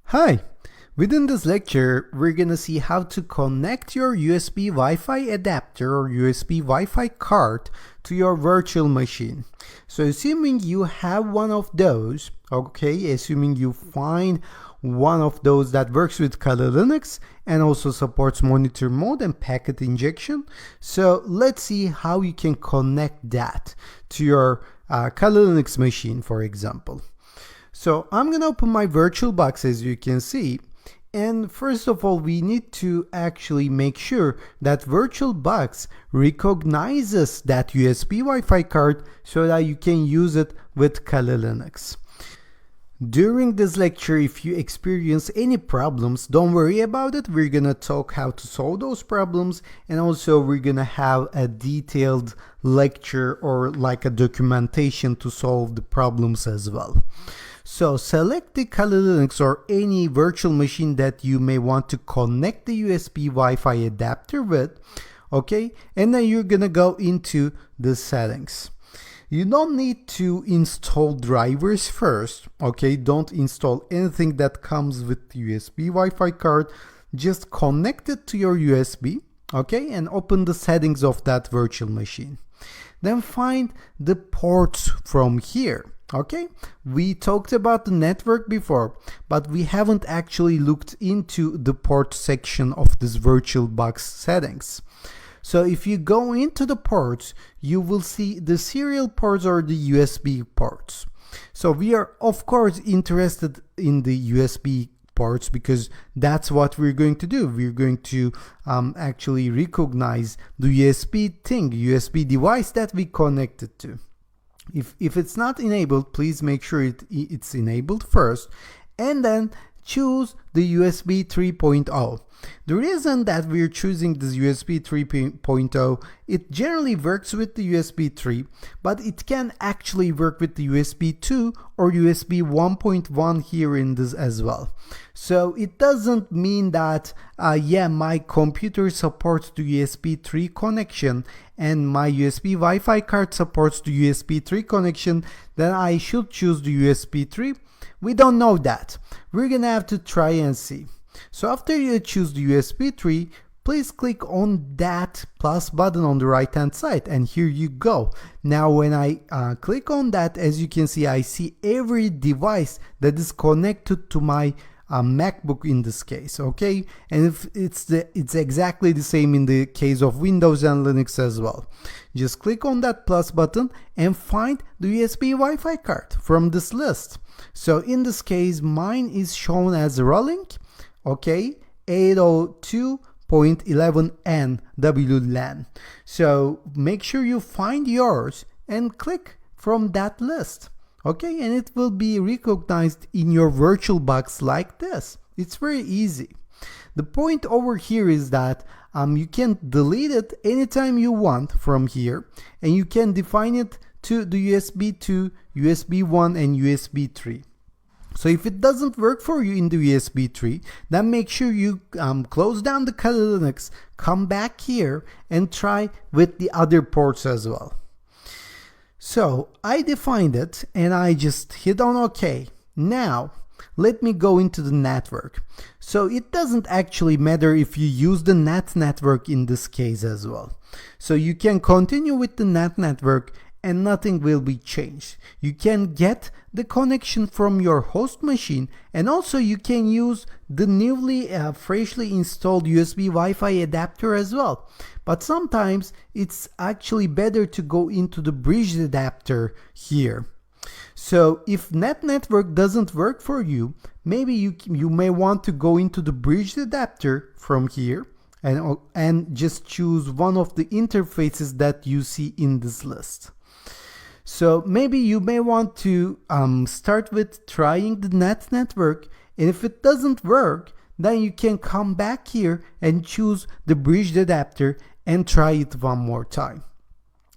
Hi! Within this lecture, we're gonna see how to connect your USB Wi-Fi adapter or USB Wi-Fi card to your virtual machine. So assuming you have one of those, okay, assuming you find one of those that works with Kali Linux and also supports monitor mode and packet injection. So let's see how you can connect that to your Kali Linux machine, for example. So I'm gonna open my VirtualBox, as you can see, and first of all we need to actually make sure that VirtualBox recognizes that USB Wi-Fi card so that you can use it with Kali Linux. During this lecture, if you experience any problems, don't worry about it. We're gonna talk how to solve those problems, and also we're gonna have a detailed lecture or like a documentation to solve the problems as well. So select the Kali Linux or any virtual machine that you may want to connect the USB Wi-Fi adapter with, okay? And then you're gonna go into the settings. You don't need to install drivers first, okay? Don't install anything that comes with the USB Wi-Fi card. Just connect it to your USB, okay? And open the settings of that virtual machine. Then find the ports from here. Okay, we talked about the network before, but we haven't actually looked into the port section of this VirtualBox settings. So if you go into the ports, you will see the serial ports or the USB ports. So we are of course interested in the USB ports because that's what we're going to do. We're going to actually recognize the USB device that we connected to. If it's not enabled, please make sure it's enabled first, and then choose the USB 3.0. The reason that we're choosing this USB 3.0, it generally works with the USB 3, but it can actually work with the USB 2 or USB 1.1 here in this as well. So it doesn't mean that, yeah, my computer supports the USB 3 connection and my USB Wi-Fi card supports the USB 3 connection, then I should choose the USB 3. We don't know that. We're gonna have to try and see. So after you choose the USB 3, please click on that plus button on the right hand side, and here you go. Now when I click on that, as you can see, I see every device that is connected to my MacBook in this case, okay? And if it's exactly the same in the case of Windows and Linux as well. Just click on that plus button and find the USB Wi-Fi card from this list. So in this case, mine is shown as Rolling, okay, 802.11n WLAN. So make sure you find yours and click from that list. Okay, and it will be recognized in your VirtualBox like this. It's very easy. The point over here is that you can delete it anytime you want from here, and you can define it to the USB 2, USB 1, and USB 3. So if it doesn't work for you in the USB 3, then make sure you close down the Kali Linux, come back here, and try with the other ports as well. So I defined it and I just hit on OK. Now let me go into the network. So it doesn't actually matter if you use the NAT network in this case as well. So you can continue with the NAT network and nothing will be changed. You can get the connection from your host machine, and also you can use the newly freshly installed USB Wi-Fi adapter as well. But sometimes it's actually better to go into the bridged adapter here. So if NAT network doesn't work for you, maybe you may want to go into the bridged adapter from here and just choose one of the interfaces that you see in this list. So maybe you may want to start with trying the NAT network, and if it doesn't work, then you can come back here and choose the bridged adapter and try it one more time.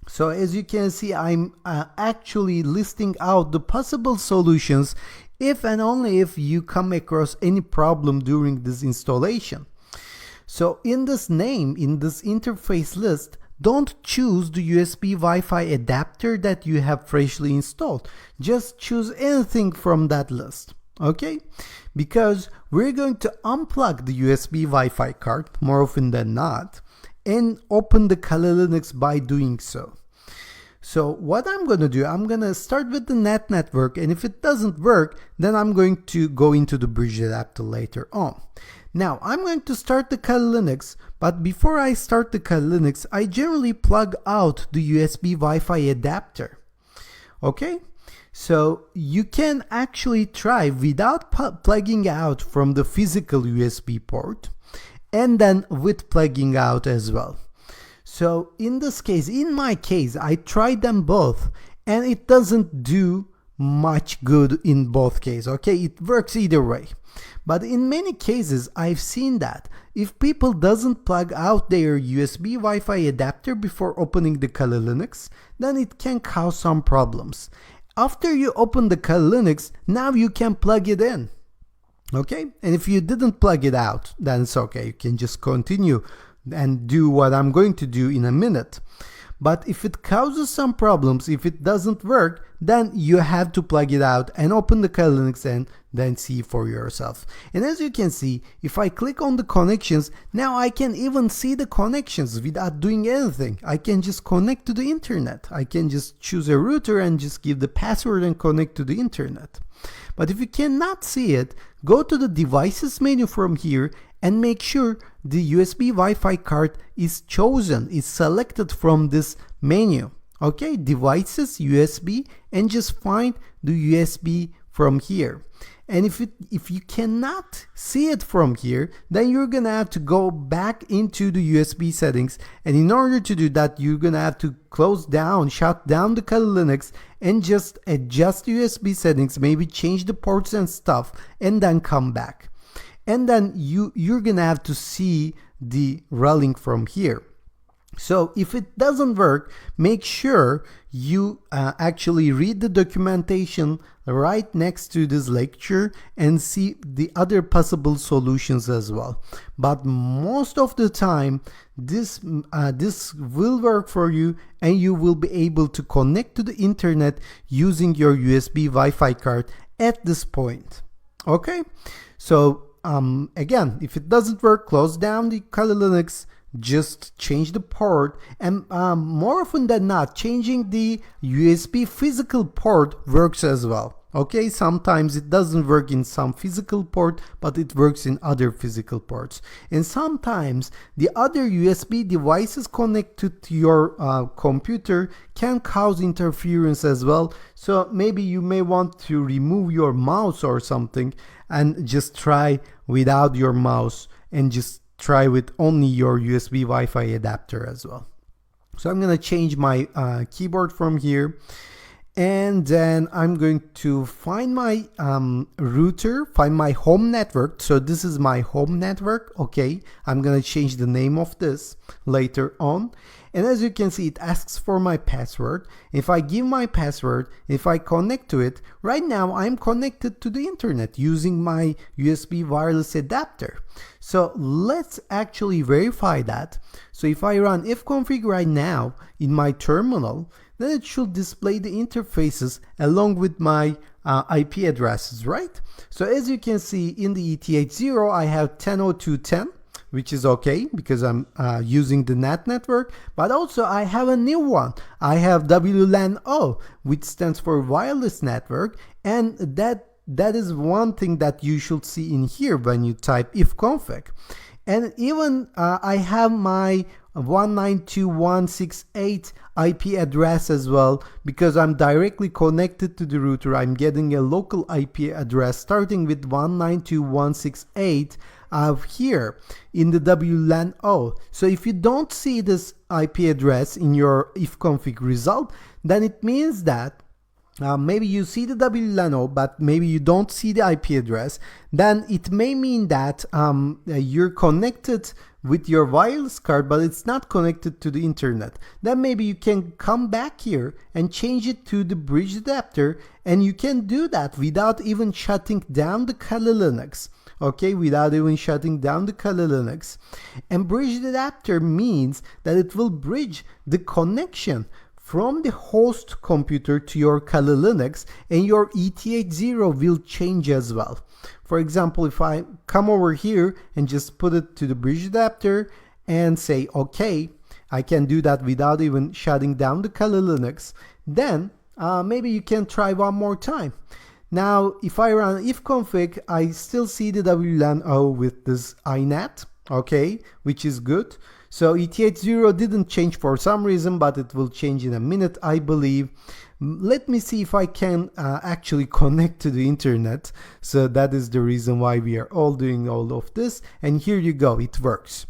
So as you can see, I'm actually listing out the possible solutions if and only if you come across any problem during this installation. So in this name, in this interface list, don't choose the USB Wi-Fi adapter that you have freshly installed. Just choose anything from that list. okay? Because we're going to unplug the USB Wi-Fi card more often than not and open the Kali Linux by doing so. So what I'm going to do, I'm going to start with the NAT network, and if it doesn't work, then I'm going to go into the bridge adapter later on. Now I'm going to start the Kali Linux, but before I start the Kali Linux, I generally plug out the USB Wi-Fi adapter. Okay? So you can actually try without plugging out from the physical USB port and then with plugging out as well. So in this case, in my case, I tried them both and it doesn't do much good in both cases, okay? It works either way. But in many cases, I've seen that if people doesn't plug out their USB Wi-Fi adapter before opening the Kali Linux, then it can cause some problems. After you open the Kali Linux, now you can plug it in, okay? And if you didn't plug it out, then it's okay. You can just continue and do what I'm going to do in a minute. But if it causes some problems, if it doesn't work, then you have to plug it out and open the Kali Linux and then see for yourself. And as you can see, if I click on the connections, now I can even see the connections without doing anything. I can just connect to the internet. I can just choose a router and just give the password and connect to the internet. But if you cannot see it, go to the devices menu from here and make sure the USB Wi-Fi card is chosen, is selected from this menu. Okay, devices, USB, and just find the USB from here. And if you cannot see it from here, then you're gonna have to go back into the USB settings. And in order to do that, you're gonna have to close down, shut down the Kali Linux and just adjust USB settings, maybe change the ports and stuff, and then come back. And then you're gonna have to see the rolling from here. So if it doesn't work, make sure you actually read the documentation right next to this lecture and see the other possible solutions as well. But most of the time, this will work for you and you will be able to connect to the internet using your USB Wi-Fi card at this point. Okay, so again, if it doesn't work, close down the Kali Linux, just change the port, and more often than not, changing the USB physical port works as well. Okay, sometimes it doesn't work in some physical port, but it works in other physical ports. And sometimes the other USB devices connected to your computer can cause interference as well. So maybe you may want to remove your mouse or something and just try without your mouse and just try with only your USB Wi-Fi adapter as well. So I'm going to change my keyboard from here. And then I'm going to find my router, find my home network. So this is my home network. Okay, I'm going to change the name of this later on. And as you can see, it asks for my password. If I give my password, if I connect to it, right now I'm connected to the internet using my USB wireless adapter. So let's actually verify that. So if I run ifconfig right now in my terminal, then it should display the interfaces along with my IP addresses, right? So as you can see in the ETH0, I have 10.02.10, which is okay because I'm using the NAT network, but also I have a new one. I have WLAN O, which stands for wireless network, and that is one thing that you should see in here when you type ifconfig. And even I have my 192.168 IP address as well, because I'm directly connected to the router. I'm getting a local IP address starting with 192.168 here in the WLAN O. So if you don't see this IP address in your ifconfig result, then it means that maybe you see the WLAN O, but maybe you don't see the IP address. Then it may mean that you're connected with your wireless card, but it's not connected to the internet. Then maybe you can come back here and change it to the bridge adapter, and you can do that without even shutting down the Kali Linux. Okay, without even shutting down the Kali Linux. And bridge adapter means that it will bridge the connection from the host computer to your Kali Linux, and your ETH0 will change as well. For example, if I come over here and just put it to the bridge adapter and say OK, I can do that without even shutting down the Kali Linux, then maybe you can try one more time. Now, if I run ifconfig, I still see the WLAN O with this iNAT, okay, which is good. So ETH0 didn't change for some reason, but it will change in a minute, I believe. Let me see if I can actually connect to the internet. So that is the reason why we are all doing all of this. And here you go, it works.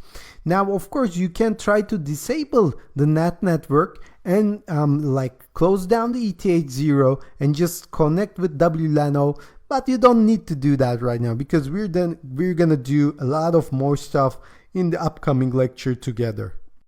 Now, of course, you can try to disable the NAT network and like close down the ETH0 and just connect with WLAN-O, but you don't need to do that right now because we're gonna do a lot of more stuff in the upcoming lecture together.